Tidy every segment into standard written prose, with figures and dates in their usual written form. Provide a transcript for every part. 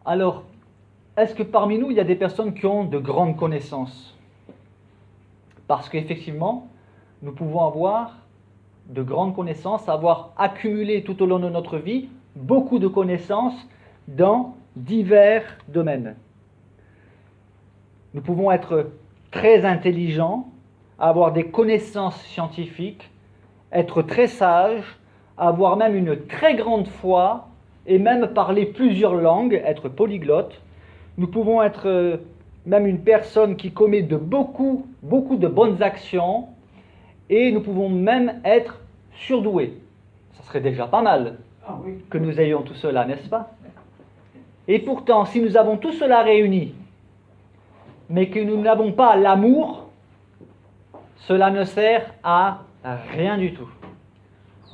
Alors, est-ce que parmi nous, il y a des personnes qui ont de grandes connaissances? Parce qu'effectivement, nous pouvons avoir de grandes connaissances, avoir accumulé tout au long de notre vie beaucoup de connaissances dans divers domaines. Nous pouvons être très intelligents, avoir des connaissances scientifiques, être très sages, avoir même une très grande foi et même parler plusieurs langues, être polyglotte. Nous pouvons être même une personne qui commet beaucoup de bonnes actions et nous pouvons même être surdoués. Ça serait déjà pas mal que nous ayons tout cela, n'est-ce pas? Et pourtant, si nous avons tout cela réuni, mais que nous n'avons pas l'amour, cela ne sert à rien du tout.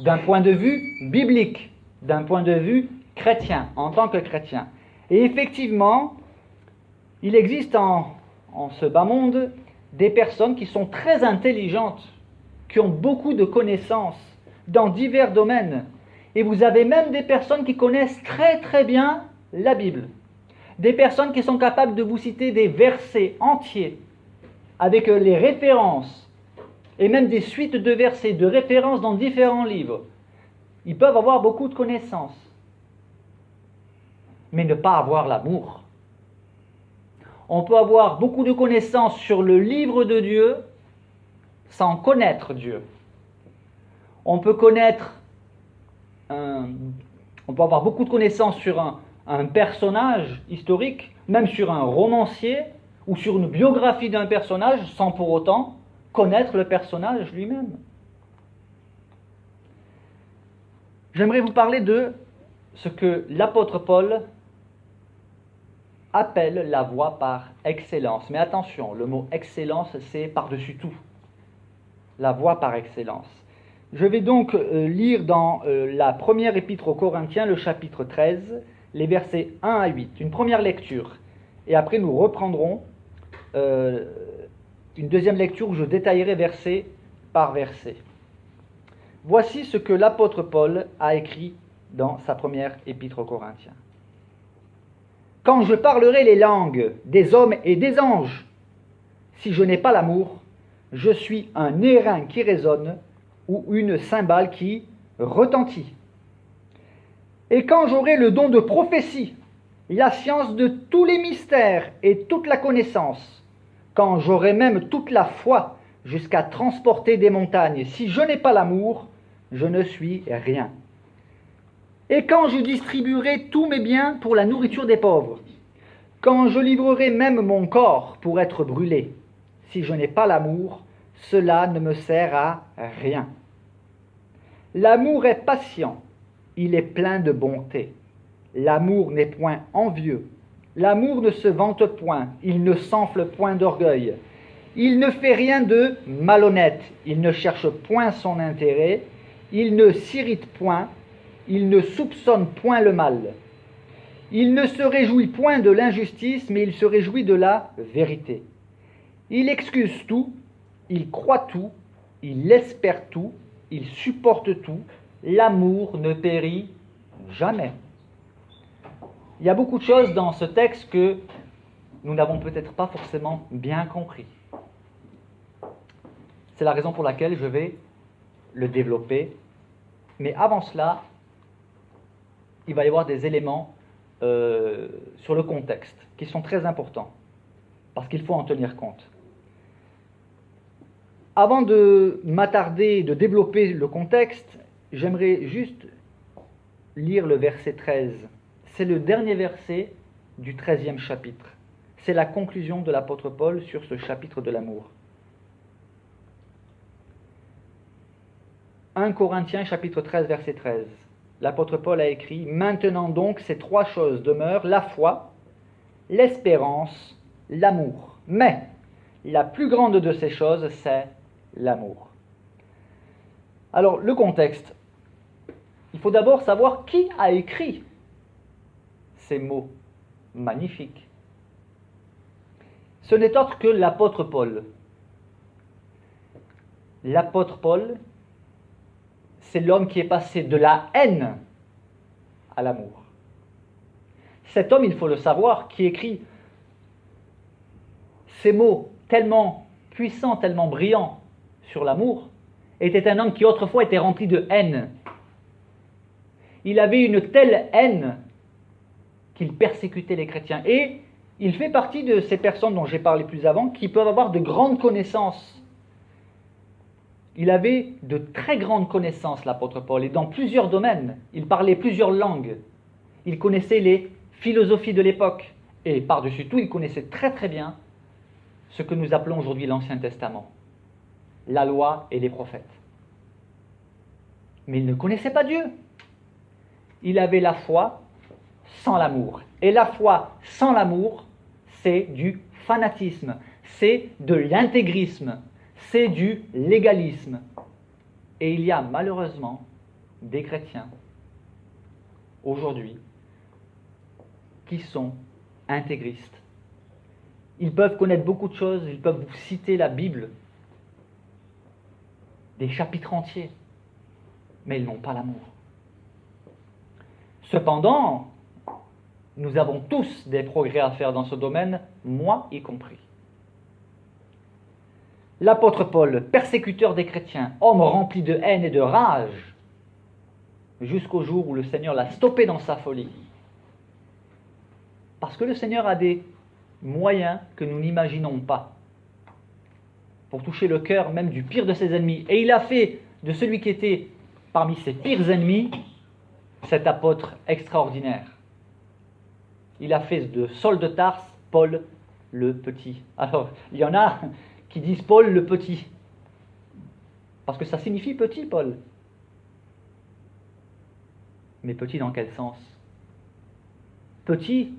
D'un point de vue biblique, d'un point de vue chrétien, en tant que chrétien. Et effectivement, il existe en ce bas monde des personnes qui sont très intelligentes, qui ont beaucoup de connaissances dans divers domaines. Et vous avez même des personnes qui connaissent très très bien la Bible. Des personnes qui sont capables de vous citer des versets entiers avec les références et même des suites de versets, de références dans différents livres. Ils peuvent avoir beaucoup de connaissances, mais ne pas avoir l'amour. On peut avoir beaucoup de connaissances sur le livre de Dieu sans connaître Dieu. On peut avoir beaucoup de connaissances sur un personnage historique, même sur un romancier ou sur une biographie d'un personnage, sans pour autant connaître le personnage lui-même. J'aimerais vous parler de ce que l'apôtre Paul appelle la voie par excellence. Mais attention, le mot excellence, c'est par-dessus tout. La voie par excellence. Je vais donc lire dans la première épître aux Corinthiens, le chapitre 13, les versets 1 à 8. Une première lecture. Et après, nous reprendrons une deuxième lecture où je détaillerai verset par verset. Voici ce que l'apôtre Paul a écrit dans sa première épître aux Corinthiens. Quand je parlerai les langues des hommes et des anges, si je n'ai pas l'amour, je suis un airain qui résonne ou une cymbale qui retentit. Et quand j'aurai le don de prophétie, la science de tous les mystères et toute la connaissance, quand j'aurai même toute la foi jusqu'à transporter des montagnes, si je n'ai pas l'amour, je ne suis rien. Et quand je distribuerai tous mes biens pour la nourriture des pauvres, quand je livrerai même mon corps pour être brûlé, si je n'ai pas l'amour, cela ne me sert à rien. L'amour est patient, il est plein de bonté. L'amour n'est point envieux. L'amour ne se vante point, il ne s'enfle point d'orgueil. Il ne fait rien de malhonnête, il ne cherche point son intérêt, il ne s'irrite point, il ne soupçonne point le mal. Il ne se réjouit point de l'injustice, mais il se réjouit de la vérité. Il excuse tout, il croit tout, il espère tout, il supporte tout. L'amour ne périt jamais. Il y a beaucoup de choses dans ce texte que nous n'avons peut-être pas forcément bien compris. C'est la raison pour laquelle je vais le développer. Mais avant cela, il va y avoir des éléments sur le contexte qui sont très importants, parce qu'il faut en tenir compte. Avant de m'attarder, de développer le contexte, j'aimerais juste lire le verset 13. C'est le dernier verset du 13e chapitre. C'est la conclusion de l'apôtre Paul sur ce chapitre de l'amour. 1 Corinthiens chapitre 13, verset 13. L'apôtre Paul a écrit « Maintenant donc, ces trois choses demeurent, la foi, l'espérance, l'amour. Mais la plus grande de ces choses, c'est l'amour. » Alors, le contexte. Il faut d'abord savoir qui a écrit ces mots magnifiques. Ce n'est autre que l'apôtre Paul. L'apôtre Paul, c'est l'homme qui est passé de la haine à l'amour. Cet homme, il faut le savoir, qui écrit ces mots tellement puissants, tellement brillants sur l'amour, était un homme qui autrefois était rempli de haine. Il avait une telle haine qu'il persécutait les chrétiens. Et il fait partie de ces personnes dont j'ai parlé plus avant, qui peuvent avoir de grandes connaissances. Il avait de très grandes connaissances, l'apôtre Paul, et dans plusieurs domaines. Il parlait plusieurs langues. Il connaissait les philosophies de l'époque. Et par-dessus tout, il connaissait très très bien ce que nous appelons aujourd'hui l'Ancien Testament, la loi et les prophètes. Mais il ne connaissait pas Dieu. Il avait la foi sans l'amour. Et la foi sans l'amour, c'est du fanatisme, c'est de l'intégrisme, c'est du légalisme. Et il y a malheureusement des chrétiens aujourd'hui qui sont intégristes. Ils peuvent connaître beaucoup de choses, ils peuvent vous citer la Bible, des chapitres entiers, mais ils n'ont pas l'amour. Cependant, nous avons tous des progrès à faire dans ce domaine, moi y compris. L'apôtre Paul, persécuteur des chrétiens, homme rempli de haine et de rage, jusqu'au jour où le Seigneur l'a stoppé dans sa folie. Parce que le Seigneur a des moyens que nous n'imaginons pas pour toucher le cœur même du pire de ses ennemis. Et il a fait de celui qui était parmi ses pires ennemis cet apôtre extraordinaire. Il a fait de Saul de Tarse Paul le Petit. Alors, il y en a qui disent Paul le Petit, parce que ça signifie petit, Paul. Mais petit dans quel sens? Petit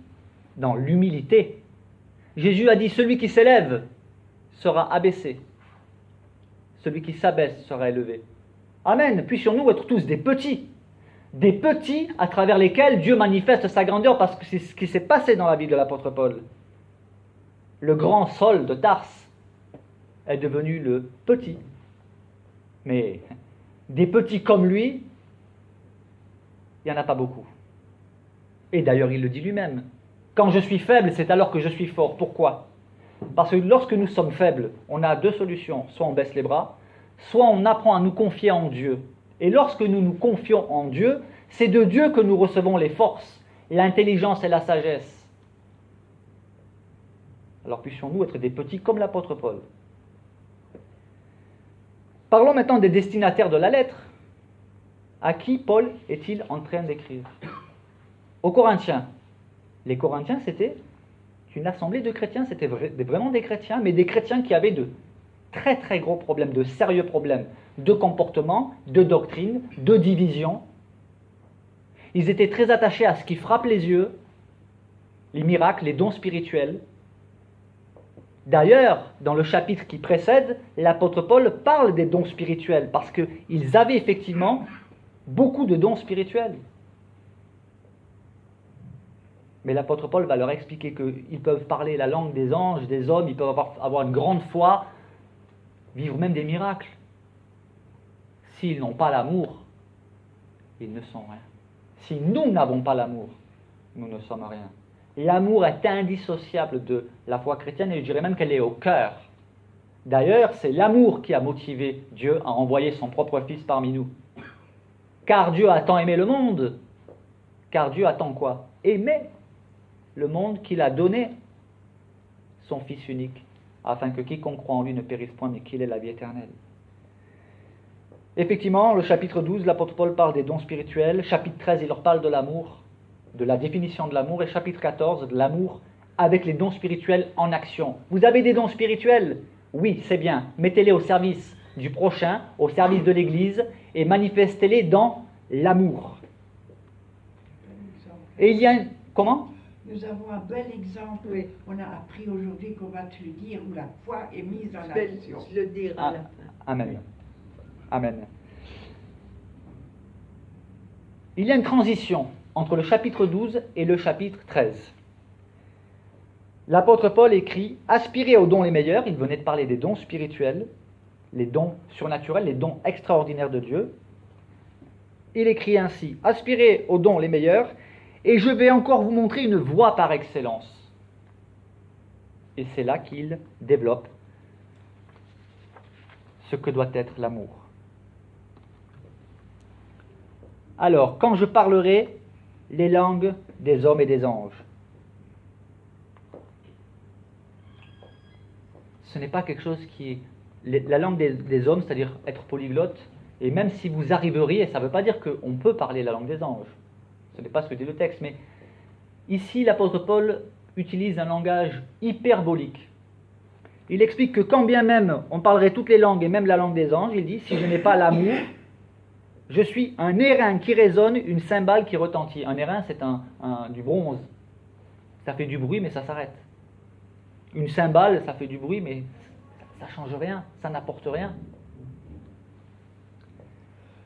dans l'humilité. Jésus a dit, celui qui s'élève sera abaissé, celui qui s'abaisse sera élevé. Amen. Puissions-nous être tous des petits à travers lesquels Dieu manifeste sa grandeur, parce que c'est ce qui s'est passé dans la vie de l'apôtre Paul. Le grand Saul de Tarse est devenu le petit. Mais des petits comme lui, il n'y en a pas beaucoup. Et d'ailleurs, il le dit lui-même. Quand je suis faible, c'est alors que je suis fort. Pourquoi? Parce que lorsque nous sommes faibles, on a deux solutions. Soit on baisse les bras, soit on apprend à nous confier en Dieu. Et lorsque nous nous confions en Dieu, c'est de Dieu que nous recevons les forces, l'intelligence et la sagesse. Alors puissions-nous être des petits comme l'apôtre Paul. Parlons maintenant des destinataires de la lettre. À qui Paul est-il en train d'écrire? Aux Corinthiens. Les Corinthiens, c'était une assemblée de chrétiens, c'était vraiment des chrétiens, mais des chrétiens qui avaient de très très gros problèmes, de sérieux problèmes, de comportement, de doctrine, de division. Ils étaient très attachés à ce qui frappe les yeux, les miracles, les dons spirituels. D'ailleurs, dans le chapitre qui précède, l'apôtre Paul parle des dons spirituels, parce qu'ils avaient effectivement beaucoup de dons spirituels. Mais l'apôtre Paul va leur expliquer qu'ils peuvent parler la langue des anges, des hommes, ils peuvent avoir une grande foi, vivre même des miracles. S'ils n'ont pas l'amour, ils ne sont rien. Si nous n'avons pas l'amour, nous ne sommes rien. L'amour est indissociable de la foi chrétienne, et je dirais même qu'elle est au cœur. D'ailleurs, c'est l'amour qui a motivé Dieu à envoyer son propre Fils parmi nous. Car Dieu a tant aimé le monde. Car Dieu a tant quoi? Aimé le monde qu'il a donné son Fils unique, afin que quiconque croit en lui ne périsse point, mais qu'il ait la vie éternelle. Effectivement, le chapitre 12, l'apôtre Paul parle des dons spirituels. Chapitre 13, il leur parle de l'amour, de la définition de l'amour. Et chapitre 14, de l'amour avec les dons spirituels en action. Vous avez des dons spirituels? Oui, c'est bien. Mettez-les au service du prochain, au service de l'Église, et manifestez-les dans l'amour. Et il y a... Comment? Nous avons un bel exemple, oui. On a appris aujourd'hui qu'on va te le dire, où la foi est mise en Je vais action. le dire à la fin. Amen. Amen. Il y a une transition entre le chapitre 12 et le chapitre 13. L'apôtre Paul écrit « Aspirez aux dons les meilleurs », il venait de parler des dons spirituels, les dons surnaturels, les dons extraordinaires de Dieu. Il écrit ainsi « Aspirez aux dons les meilleurs Et je vais encore vous montrer une voie par excellence. Et c'est là qu'il développe ce que doit être l'amour. Alors, quand je parlerai les langues des hommes et des anges, ce n'est pas quelque chose qui est... La langue des hommes, c'est-à-dire être polyglotte, et même si vous arriveriez, ça ne veut pas dire qu'on peut parler la langue des anges. Ce n'est pas ce que dit le texte, mais ici, l'apôtre Paul utilise un langage hyperbolique. Il explique que quand bien même on parlerait toutes les langues et même la langue des anges, il dit, si je n'ai pas l'amour, je suis un airain qui résonne, une cymbale qui retentit. Un airain, c'est du bronze. Ça fait du bruit, mais ça s'arrête. Une cymbale, ça fait du bruit, mais ça ne change rien, ça n'apporte rien.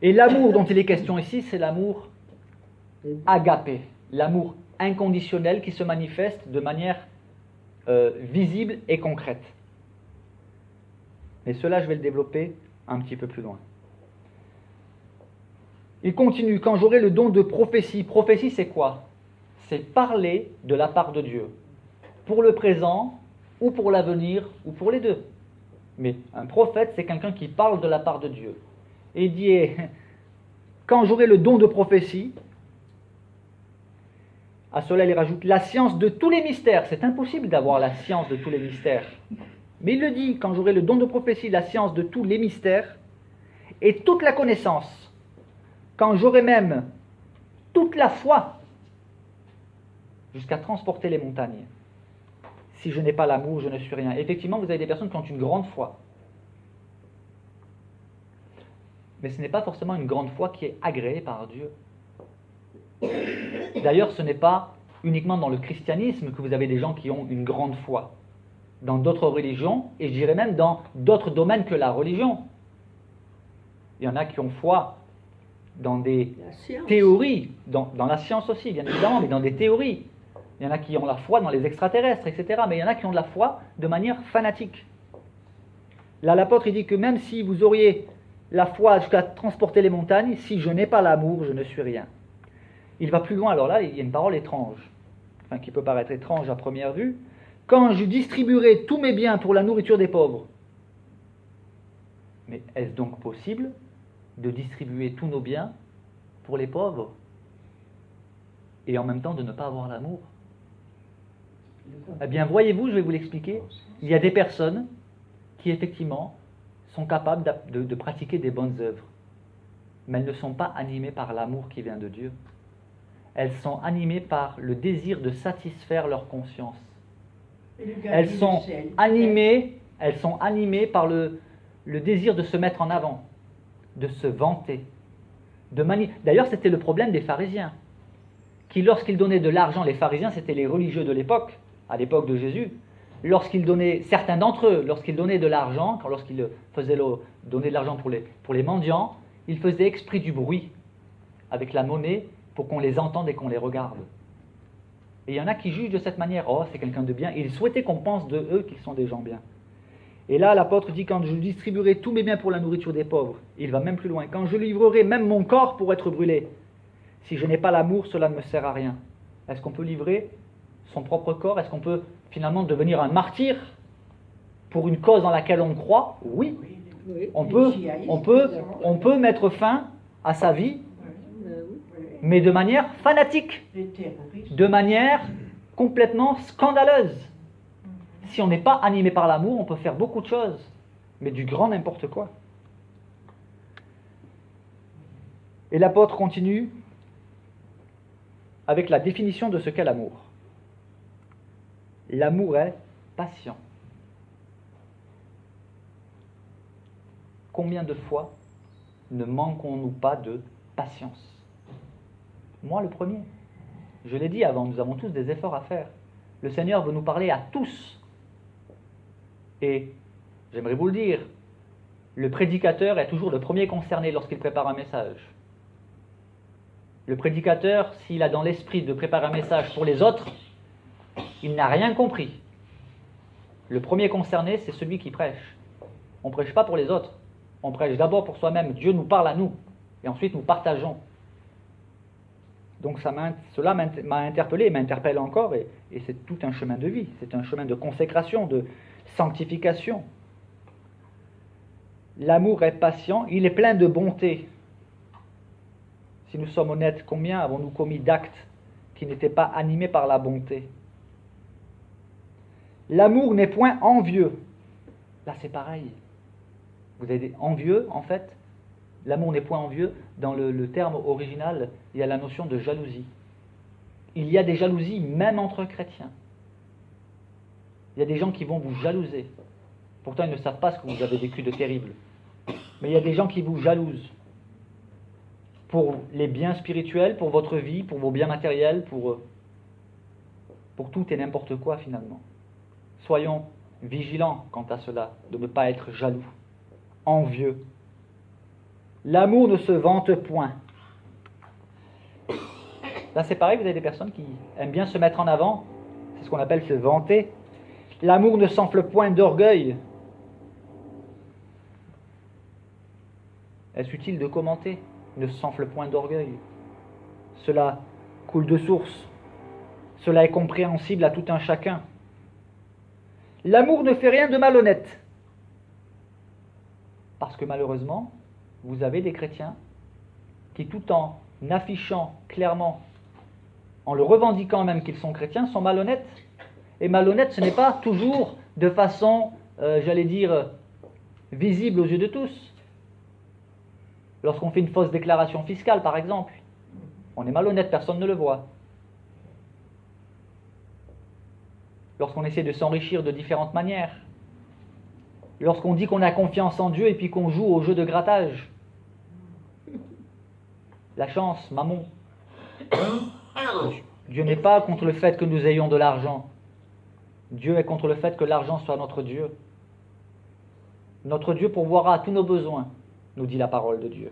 Et l'amour dont il est question ici, c'est l'amour agapé, l'amour inconditionnel qui se manifeste de manière visible et concrète. Mais cela, je vais le développer un petit peu plus loin. Il continue, quand j'aurai le don de prophétie. Prophétie, c'est quoi? C'est parler de la part de Dieu. Pour le présent, ou pour l'avenir, ou pour les deux. Mais un prophète, c'est quelqu'un qui parle de la part de Dieu. Et il dit, quand j'aurai le don de prophétie, à cela il rajoute la science de tous les mystères. C'est impossible d'avoir la science de tous les mystères. Mais il le dit, quand j'aurai le don de prophétie, la science de tous les mystères, et toute la connaissance, quand j'aurai même toute la foi, jusqu'à transporter les montagnes. Si je n'ai pas l'amour, je ne suis rien. Effectivement, vous avez des personnes qui ont une grande foi. Mais ce n'est pas forcément une grande foi qui est agréée par Dieu. D'ailleurs, ce n'est pas uniquement dans le christianisme que vous avez des gens qui ont une grande foi. Dans d'autres religions, et je dirais même dans d'autres domaines que la religion. Il y en a qui ont foi dans des théories, dans la science aussi, bien évidemment, mais dans des théories. Il y en a qui ont la foi dans les extraterrestres, etc. Mais il y en a qui ont de la foi de manière fanatique. Là, l'apôtre, il dit que même si vous auriez la foi jusqu'à transporter les montagnes, si je n'ai pas l'amour, je ne suis rien. Il va plus loin, alors là, il y a une parole étrange, enfin qui peut paraître étrange à première vue. Quand je distribuerai tous mes biens pour la nourriture des pauvres. Mais est-ce donc possible de distribuer tous nos biens pour les pauvres et en même temps de ne pas avoir l'amour? Eh bien, voyez-vous, je vais vous l'expliquer. Il y a des personnes qui, effectivement, sont capables de pratiquer des bonnes œuvres, mais elles ne sont pas animées par l'amour qui vient de Dieu. Elles sont animées par le désir de satisfaire leur conscience. Elles sont animées par le désir de se mettre en avant, de se vanter. D'ailleurs, c'était le problème des pharisiens, qui, lorsqu'ils donnaient de l'argent, les pharisiens, c'était les religieux de l'époque, à l'époque de Jésus, lorsqu'ils donnaient, certains d'entre eux, lorsqu'ils donnaient de l'argent, lorsqu'ils faisaient donner de l'argent pour les mendiants, ils faisaient exprès du bruit avec la monnaie pour qu'on les entende et qu'on les regarde. Et il y en a qui jugent de cette manière, oh, c'est quelqu'un de bien, et ils souhaitaient qu'on pense de eux qu'ils sont des gens bien. Et là, l'apôtre dit, quand je distribuerai tous mes biens pour la nourriture des pauvres, il va même plus loin, quand je livrerai même mon corps pour être brûlé, si je n'ai pas l'amour, cela ne me sert à rien. Est-ce qu'on peut livrer son propre corps? Est-ce qu'on peut finalement devenir un martyr pour une cause dans laquelle on croit? Oui. On peut mettre fin à sa vie, mais de manière fanatique, de manière complètement scandaleuse. Si on n'est pas animé par l'amour, on peut faire beaucoup de choses, mais du grand n'importe quoi. Et l'apôtre continue avec la définition de ce qu'est l'amour. L'amour est patient. Combien de fois ne manquons-nous pas de patience? Moi, le premier. Je l'ai dit avant, nous avons tous des efforts à faire. Le Seigneur veut nous parler à tous. Et j'aimerais vous le dire, le prédicateur est toujours le premier concerné lorsqu'il prépare un message. Le prédicateur, s'il a dans l'esprit de préparer un message pour les autres, il n'a rien compris. Le premier concerné, c'est celui qui prêche. On ne prêche pas pour les autres. On prêche d'abord pour soi-même. Dieu nous parle à nous. Et ensuite, nous partageons. Donc cela m'a interpellé et m'interpelle encore, et c'est tout un chemin de vie, c'est un chemin de consécration, de sanctification. L'amour est patient, il est plein de bonté. Si nous sommes honnêtes, combien avons-nous commis d'actes qui n'étaient pas animés par la bonté? L'amour n'est point envieux. Là, c'est pareil. Vous avez des envieux, en fait. L'amour n'est point envieux. Dans le terme original, il y a la notion de jalousie. Il y a des jalousies même entre chrétiens. Il y a des gens qui vont vous jalouser. Pourtant, ils ne savent pas ce que vous avez vécu de terrible. Mais il y a des gens qui vous jalousent. Pour les biens spirituels, pour votre vie, pour vos biens matériels, pour tout et n'importe quoi finalement. Soyons vigilants quant à cela, de ne pas être jaloux, envieux. L'amour ne se vante point. Là c'est pareil, vous avez des personnes qui aiment bien se mettre en avant, c'est ce qu'on appelle se vanter. L'amour ne s'enfle point d'orgueil. Est-ce utile de commenter? Ne s'enfle point d'orgueil. Cela coule de source. Cela est compréhensible à tout un chacun. L'amour ne fait rien de malhonnête. Parce que malheureusement, vous avez des chrétiens qui, tout en affichant clairement, en le revendiquant même qu'ils sont chrétiens, sont malhonnêtes. Et malhonnête, ce n'est pas toujours de façon, visible aux yeux de tous. Lorsqu'on fait une fausse déclaration fiscale, par exemple, on est malhonnête, personne ne le voit. Lorsqu'on essaie de s'enrichir de différentes manières, lorsqu'on dit qu'on a confiance en Dieu et puis qu'on joue au jeu de grattage, la chance, mammon. Dieu n'est pas contre le fait que nous ayons de l'argent. Dieu est contre le fait que l'argent soit notre Dieu. Notre Dieu pourvoira à tous nos besoins, nous dit la parole de Dieu.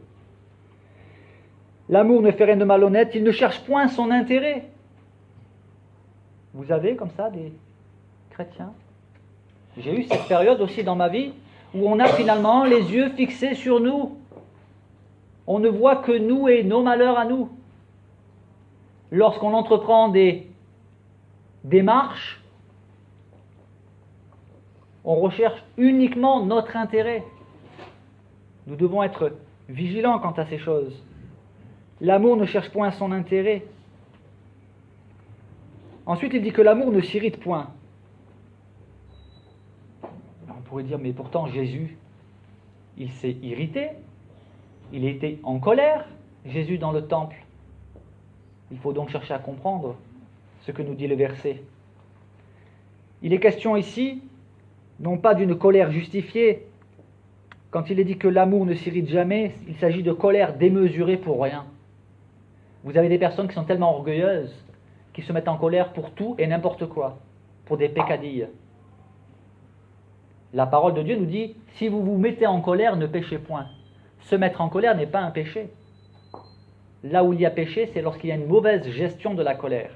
L'amour ne fait rien de malhonnête, il ne cherche point son intérêt. Vous avez comme ça des chrétiens. J'ai eu cette période aussi dans ma vie où on a finalement les yeux fixés sur nous. On ne voit que nous et nos malheurs à nous. Lorsqu'on entreprend des démarches, on recherche uniquement notre intérêt. Nous devons être vigilants quant à ces choses. L'amour ne cherche point son intérêt. Ensuite, il dit que l'amour ne s'irrite point. Alors on pourrait dire, mais pourtant Jésus, il s'est irrité, il était en colère, Jésus dans le temple. Il faut donc chercher à comprendre ce que nous dit le verset. Il est question ici, non pas d'une colère justifiée. Quand il est dit que l'amour ne s'irrite jamais, il s'agit de colère démesurée pour rien. Vous avez des personnes qui sont tellement orgueilleuses, qui se mettent en colère pour tout et n'importe quoi, pour des peccadilles. La parole de Dieu nous dit, si vous vous mettez en colère, ne péchez point. Se mettre en colère n'est pas un péché. Là où il y a péché, c'est lorsqu'il y a une mauvaise gestion de la colère.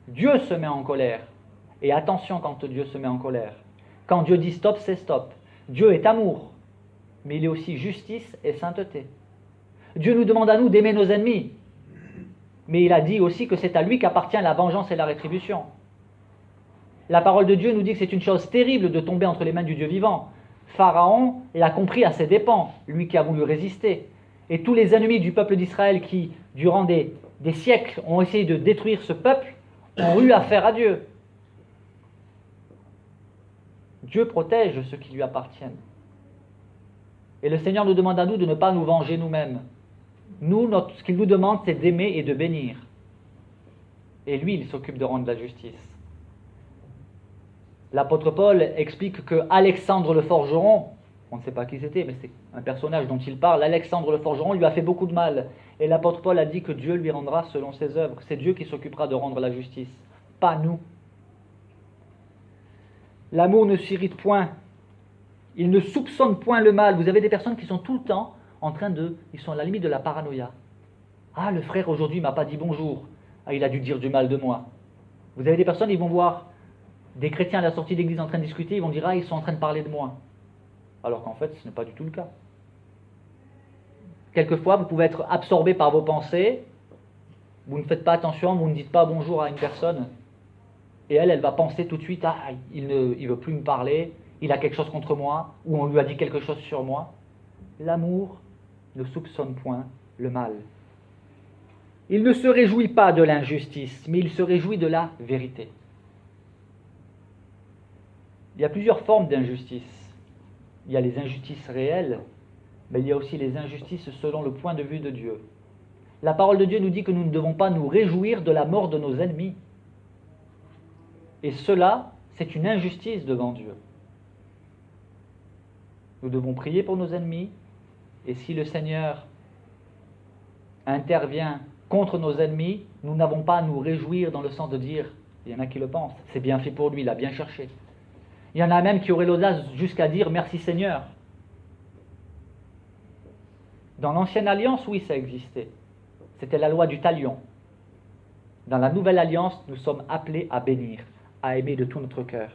Dieu se met en colère. Et attention quand Dieu se met en colère. Quand Dieu dit stop, c'est stop. Dieu est amour, mais il est aussi justice et sainteté. Dieu nous demande à nous d'aimer nos ennemis, mais il a dit aussi que c'est à lui qu'appartient la vengeance et la rétribution. La parole de Dieu nous dit que c'est une chose terrible de tomber entre les mains du Dieu vivant. Pharaon l'a compris à ses dépens, lui qui a voulu résister. Et tous les ennemis du peuple d'Israël qui, durant des siècles, ont essayé de détruire ce peuple, ont eu affaire à Dieu. Dieu protège ceux qui lui appartiennent. Et le Seigneur nous demande à nous de ne pas nous venger nous-mêmes. Nous, ce qu'il nous demande, c'est d'aimer et de bénir. Et lui, il s'occupe de rendre la justice. L'apôtre Paul explique que Alexandre le forgeron, on ne sait pas qui c'était, mais c'est un personnage dont il parle, Alexandre le forgeron lui a fait beaucoup de mal. Et l'apôtre Paul a dit que Dieu lui rendra selon ses œuvres. C'est Dieu qui s'occupera de rendre la justice, pas nous. L'amour ne s'irrite point. Il ne soupçonne point le mal. Vous avez des personnes qui sont tout le temps en train ils sont à la limite de la paranoïa. Ah, le frère aujourd'hui m'a pas dit bonjour. Ah, il a dû dire du mal de moi. Vous avez des personnes, ils vont voir des chrétiens à la sortie d'église en train de discuter, ils vont dire, ah, ils sont en train de parler de moi. Alors qu'en fait, ce n'est pas du tout le cas. Quelquefois, vous pouvez être absorbé par vos pensées, vous ne faites pas attention, vous ne dites pas bonjour à une personne, et elle va penser tout de suite, ah, il ne veut plus me parler, il a quelque chose contre moi, ou on lui a dit quelque chose sur moi. L'amour ne soupçonne point le mal. Il ne se réjouit pas de l'injustice, mais il se réjouit de la vérité. Il y a plusieurs formes d'injustice. Il y a les injustices réelles, mais il y a aussi les injustices selon le point de vue de Dieu. La parole de Dieu nous dit que nous ne devons pas nous réjouir de la mort de nos ennemis. Et cela, c'est une injustice devant Dieu. Nous devons prier pour nos ennemis, et si le Seigneur intervient contre nos ennemis, nous n'avons pas à nous réjouir dans le sens de dire, il y en a qui le pensent, c'est bien fait pour lui, il a bien cherché. Il y en a même qui auraient l'audace jusqu'à dire merci Seigneur. Dans l'ancienne alliance, oui, ça existait. C'était la loi du talion. Dans la nouvelle alliance, nous sommes appelés à bénir, à aimer de tout notre cœur.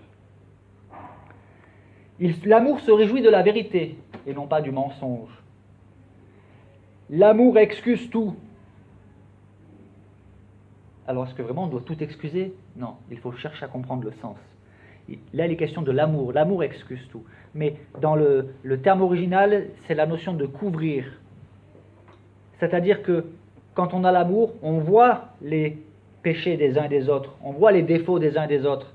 L'amour se réjouit de la vérité et non pas du mensonge. L'amour excuse tout. Alors est-ce que vraiment on doit tout excuser? Non, il faut chercher à comprendre le sens. Là, il est question de l'amour. L'amour excuse tout. Mais dans le terme original, c'est la notion de couvrir. C'est-à-dire que quand on a l'amour, on voit les péchés des uns et des autres, on voit les défauts des uns et des autres,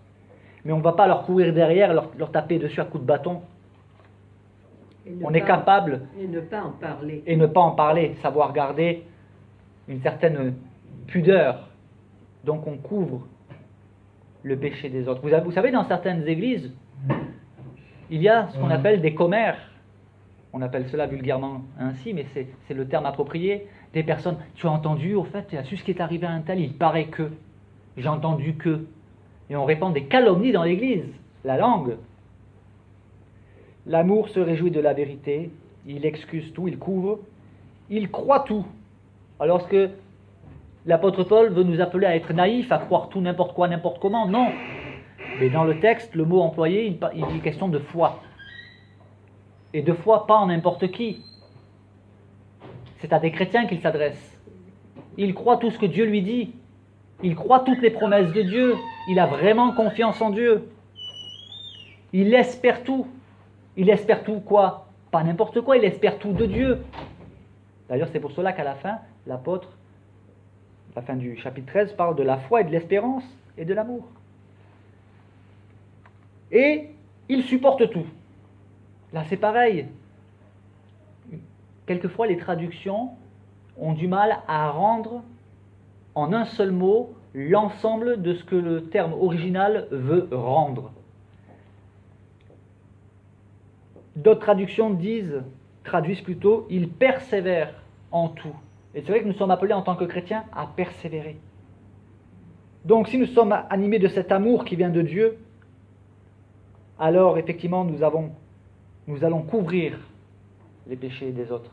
mais on ne va pas leur courir derrière, leur taper dessus à coups de bâton. On est capable... Et ne pas en parler. Et ne pas en parler, savoir garder une certaine pudeur. Donc on couvre le péché des autres. Vous savez, dans certaines églises, il y a ce qu'on appelle des commères. On appelle cela vulgairement ainsi, mais c'est le terme approprié. Des personnes, tu as entendu, au fait, tu as su ce qui est arrivé à un tel, il paraît que, j'ai entendu que. Et on répand des calomnies dans l'église, la langue. L'amour se réjouit de la vérité, il excuse tout, il couvre, il croit tout. Alors que l'apôtre Paul veut nous appeler à être naïfs, à croire tout n'importe quoi, n'importe comment, non. Mais dans le texte, le mot employé, il dit question de foi. Et de foi, pas en n'importe qui. C'est à des chrétiens qu'il s'adresse. Il croit tout ce que Dieu lui dit. Il croit toutes les promesses de Dieu. Il a vraiment confiance en Dieu. Il espère tout. Il espère tout quoi? Pas n'importe quoi, il espère tout de Dieu. D'ailleurs, c'est pour cela qu'à la fin, l'apôtre, à la fin du chapitre 13, parle de la foi et de l'espérance et de l'amour. Et il supporte tout. Là, c'est pareil. Quelquefois, les traductions ont du mal à rendre en un seul mot l'ensemble de ce que le terme original veut rendre. D'autres traductions traduisent plutôt « il persévère en tout ». Et c'est vrai que nous sommes appelés en tant que chrétiens à persévérer. Donc si nous sommes animés de cet amour qui vient de Dieu, alors effectivement nous allons couvrir les péchés des autres.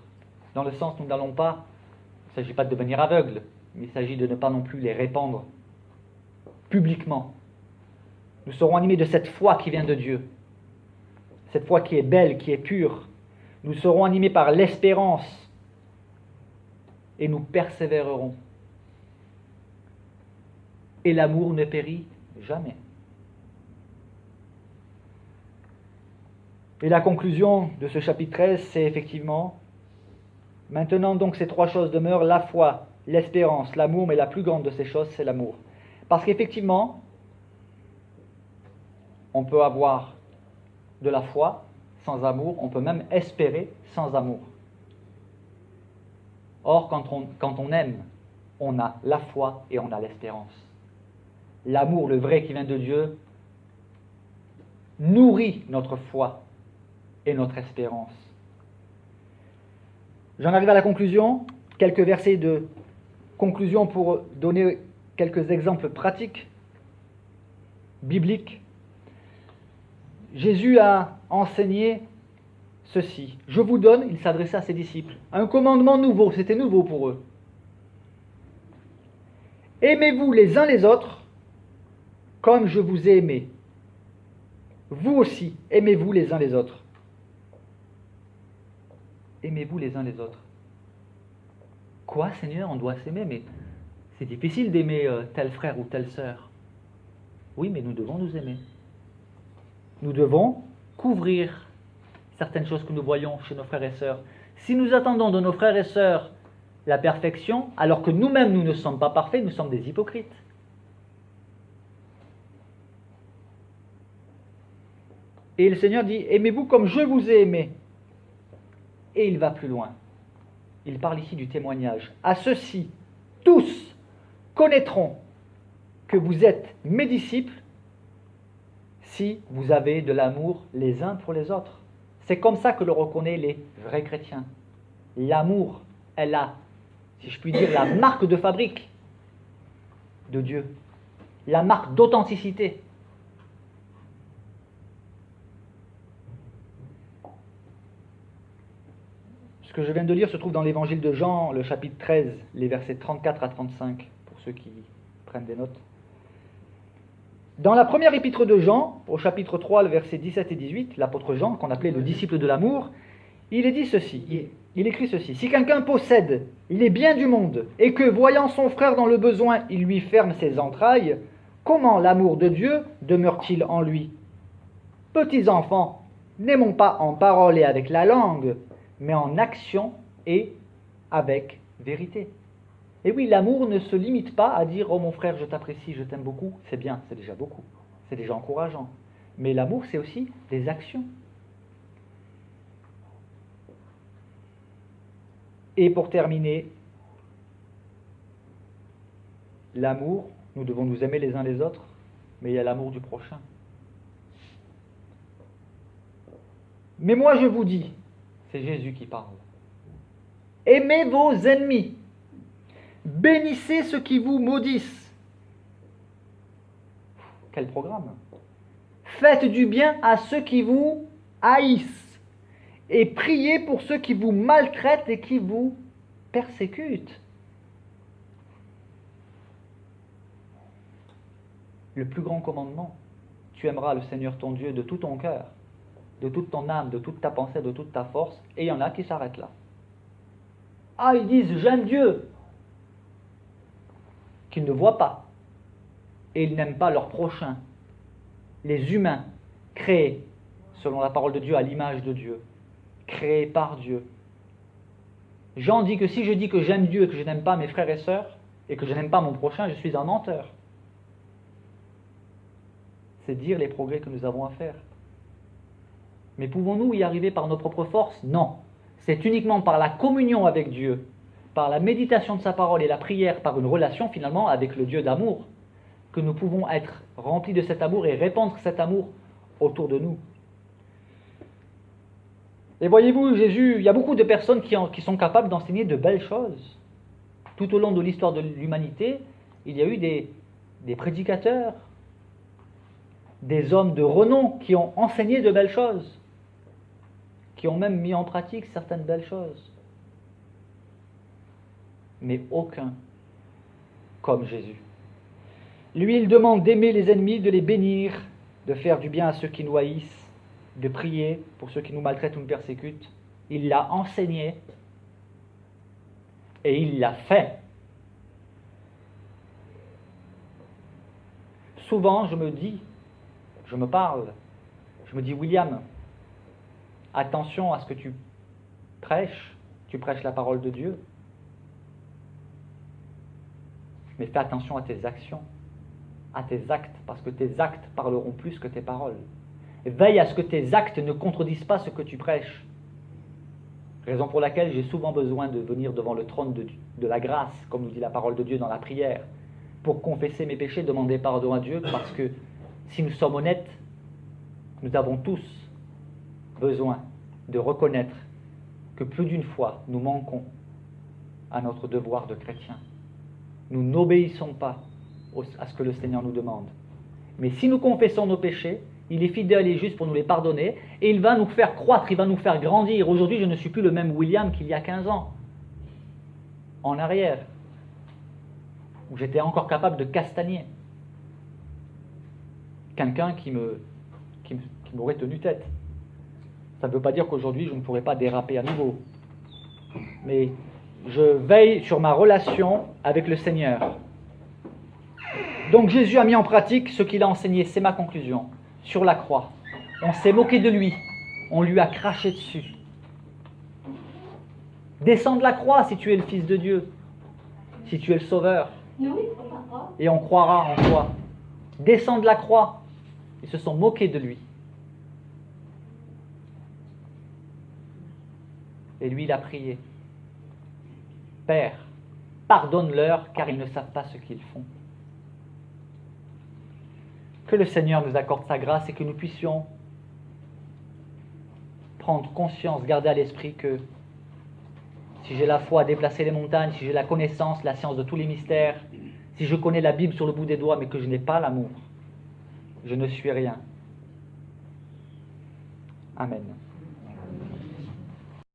Dans le sens, nous n'allons pas, il ne s'agit pas de devenir aveugle, mais il s'agit de ne pas non plus les répandre publiquement. Nous serons animés de cette foi qui vient de Dieu, cette foi qui est belle, qui est pure. Nous serons animés par l'espérance et nous persévérerons. Et l'amour ne périt jamais. Et la conclusion de ce chapitre 13, c'est effectivement, maintenant donc ces trois choses demeurent, la foi, l'espérance, l'amour, mais la plus grande de ces choses, c'est l'amour. Parce qu'effectivement, on peut avoir de la foi sans amour, on peut même espérer sans amour. Or, quand on aime, on a la foi et on a l'espérance. L'amour, le vrai qui vient de Dieu, nourrit notre foi et notre espérance. J'en arrive à la conclusion, quelques versets de conclusion pour donner quelques exemples pratiques, bibliques. Jésus a enseigné ceci. Je vous donne, il s'adressait à ses disciples, un commandement nouveau, c'était nouveau pour eux. Aimez-vous les uns les autres comme je vous ai aimé. Vous aussi, aimez-vous les uns les autres. Aimez-vous les uns les autres. Quoi, Seigneur, on doit s'aimer, mais C'est difficile d'aimer tel frère ou telle sœur. Oui, mais nous devons nous aimer. Nous devons couvrir certaines choses que nous voyons chez nos frères et sœurs. Si nous attendons de nos frères et sœurs la perfection, alors que nous-mêmes nous ne sommes pas parfaits, nous sommes des hypocrites. Et le Seigneur dit, aimez-vous comme je vous ai aimé. Et il va plus loin. Il parle ici du témoignage. À ceux-ci, tous connaîtront que vous êtes mes disciples si vous avez de l'amour les uns pour les autres. C'est comme ça que le reconnaissent les vrais chrétiens. L'amour est là, si je puis dire, la marque de fabrique de Dieu, la marque d'authenticité. Ce que je viens de lire se trouve dans l'évangile de Jean, le chapitre 13, les versets 34 à 35, pour ceux qui prennent des notes. Dans la première épître de Jean, au chapitre 3, le verset 17 et 18, l'apôtre Jean, qu'on appelait le disciple de l'amour, il est dit ceci, il écrit ceci, « Si quelqu'un possède les biens du monde, et que, voyant son frère dans le besoin, il lui ferme ses entrailles, comment l'amour de Dieu demeure-t-il en lui? Petits enfants, n'aimons pas en parole et avec la langue, mais en action et avec vérité. » Et oui, l'amour ne se limite pas à dire « Oh mon frère, je t'apprécie, je t'aime beaucoup », c'est bien, c'est déjà beaucoup, c'est déjà encourageant. Mais l'amour, c'est aussi des actions. Et pour terminer, l'amour, nous devons nous aimer les uns les autres, mais il y a l'amour du prochain. Mais moi je vous dis, c'est Jésus qui parle, aimez vos ennemis, bénissez ceux qui vous maudissent. Quel programme! Faites du bien à ceux qui vous haïssent et priez pour ceux qui vous maltraitent et qui vous persécutent. Le plus grand commandement, tu aimeras le Seigneur ton Dieu de tout ton cœur, de toute ton âme, de toute ta pensée, de toute ta force, et il y en a qui s'arrêtent là. Ah, ils disent j'aime Dieu, qu'ils ne voient pas, et ils n'aiment pas leur prochain, les humains créés selon la parole de Dieu à l'image de Dieu, créés par Dieu. Jean dit que si je dis que j'aime Dieu et que je n'aime pas mes frères et sœurs, et que je n'aime pas mon prochain, je suis un menteur. C'est dire les progrès que nous avons à faire. Mais pouvons-nous y arriver par nos propres forces? Non. C'est uniquement par la communion avec Dieu, par la méditation de sa parole et la prière, par une relation finalement avec le Dieu d'amour, que nous pouvons être remplis de cet amour et répandre cet amour autour de nous. Et voyez-vous, Jésus, il y a beaucoup de personnes qui sont capables d'enseigner de belles choses. Tout au long de l'histoire de l'humanité, il y a eu des prédicateurs, des hommes de renom qui ont enseigné de belles choses, qui ont même mis en pratique certaines belles choses. Mais aucun comme Jésus. Lui, il demande d'aimer les ennemis, de les bénir, de faire du bien à ceux qui nous haïssent, de prier pour ceux qui nous maltraitent ou nous persécutent. Il l'a enseigné et il l'a fait. Souvent, je me parle, je me dis, William, attention à ce que tu prêches la parole de Dieu, mais fais attention à tes actions, à tes actes, parce que tes actes parleront plus que tes paroles. Veille à ce que tes actes ne contredisent pas ce que tu prêches. Raison pour laquelle j'ai souvent besoin de venir devant le trône de la grâce, comme nous dit la parole de Dieu dans la prière, pour confesser mes péchés, demander pardon à Dieu, parce que si nous sommes honnêtes, nous avons tous besoin de reconnaître que plus d'une fois nous manquons à notre devoir de chrétien. Nous n'obéissons pas à ce que le Seigneur nous demande. Mais si nous confessons nos péchés, il est fidèle et juste pour nous les pardonner, et il va nous faire croître, il va nous faire grandir. Aujourd'hui, je ne suis plus le même William qu'il y a 15 ans, en arrière, où j'étais encore capable de castagner. Quelqu'un qui m'aurait tenu tête. Ça ne veut pas dire qu'aujourd'hui, je ne pourrais pas déraper à nouveau. Mais je veille sur ma relation avec le Seigneur. Donc Jésus a mis en pratique ce qu'il a enseigné, c'est ma conclusion, sur la croix. On s'est moqué de lui, on lui a craché dessus. Descends de la croix si tu es le Fils de Dieu, si tu es le Sauveur, et on croira en toi. Descends de la croix. Ils se sont moqués de lui. Et lui, il a prié. Père, pardonne-leur car ils ne savent pas ce qu'ils font. Que le Seigneur nous accorde sa grâce et que nous puissions prendre conscience, garder à l'esprit que si j'ai la foi à déplacer les montagnes, si j'ai la connaissance, la science de tous les mystères, si je connais la Bible sur le bout des doigts mais que je n'ai pas l'amour, je ne suis rien. Amen.